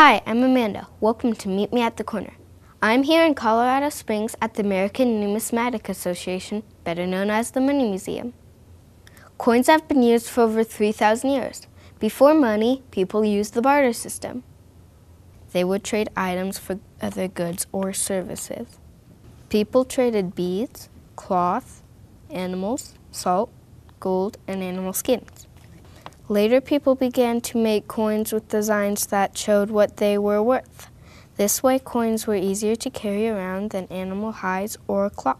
Hi, I'm Amanda. Welcome to Meet Me at the Corner. I'm here in Colorado Springs at the American Numismatic Association, better known as the Money Museum. Coins have been used for over 3,000 years. Before money, people used the barter system. They would trade items for other goods or services. People traded beads, cloth, animals, salt, gold, and animal skins. Later, people began to make coins with designs that showed what they were worth. This way, coins were easier to carry around than animal hides or cloth.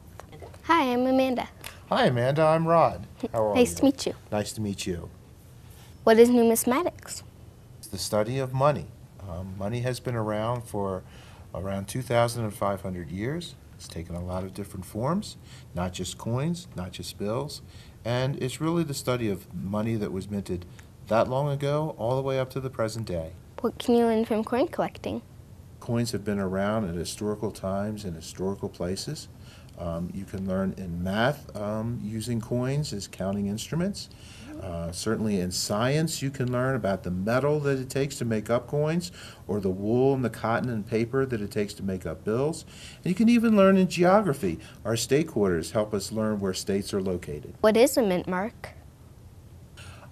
Hi, I'm Amanda. Hi, Amanda. I'm Rod. How are you? Nice to meet you. Nice to meet you. What is numismatics? It's the study of money. Money has been around for around 2,500 years. It's taken a lot of different forms, not just coins, not just bills, and it's really the study of money that was minted that long ago all the way up to the present day. What can you learn from coin collecting? Coins have been around at historical times and historical places. You can learn in math using coins as counting instruments. Certainly in science, you can learn about the metal that it takes to make up coins, or the wool and the cotton and paper that it takes to make up bills. And you can even learn in geography. Our state quarters help us learn where states are located. What is a mint mark?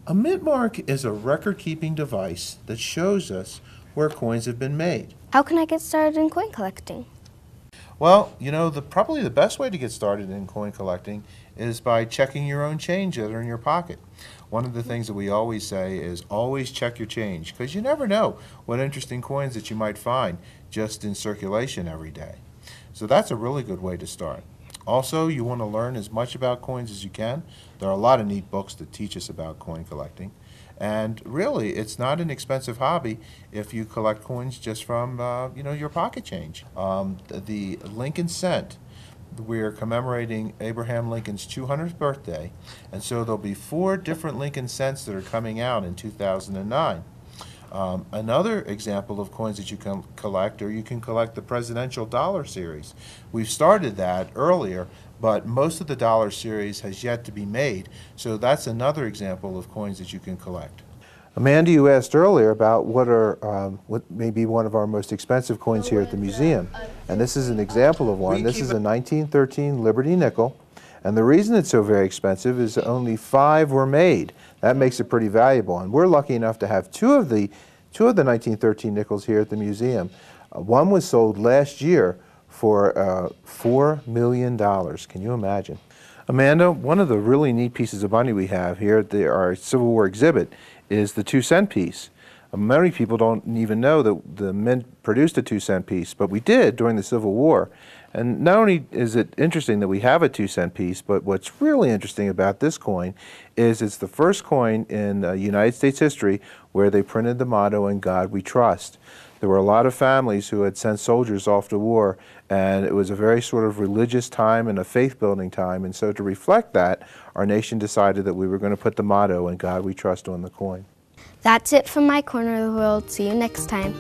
A mint mark is a record-keeping device that shows us where coins have been made. How can I get started in coin collecting? Well, you know, probably the best way to get started in coin collecting is by checking your own change that are in your pocket. One of the things that we always say is always check your change, because you never know what interesting coins that you might find just in circulation every day. So that's a really good way to start. Also, you want to learn as much about coins as you can. There are a lot of neat books that teach us about coin collecting. And really, it's not an expensive hobby if you collect coins just from, your pocket change. The Lincoln cent, we're commemorating Abraham Lincoln's 200th birthday, and so there'll be 4 different Lincoln cents that are coming out in 2009. Another example of coins that you can collect, or you can collect the Presidential Dollar Series. We've started that earlier, but most of the Dollar Series has yet to be made, so that's another example of coins that you can collect. Amanda, you asked earlier about what may be one of our most expensive coins here at the museum, and this is an example of one. This is a 1913 Liberty nickel, and the reason it's so very expensive is only 5 were made. That makes it pretty valuable, and we're lucky enough to have two of the 1913 nickels here at the museum. One was sold last year for $4 million. Can you imagine? Amanda, one of the really neat pieces of money we have here at our Civil War exhibit is the 2-cent piece. Many people don't even know that the Mint produced a 2-cent piece, but we did during the Civil War. And not only is it interesting that we have a 2-cent piece, but what's really interesting about this coin is it's the first coin in United States history where they printed the motto, "In God We Trust." There were a lot of families who had sent soldiers off to war, and it was a very sort of religious time and a faith-building time, and so to reflect that, our nation decided that we were going to put the motto, "In God We Trust," on the coin. That's it from my corner of the world. See you next time.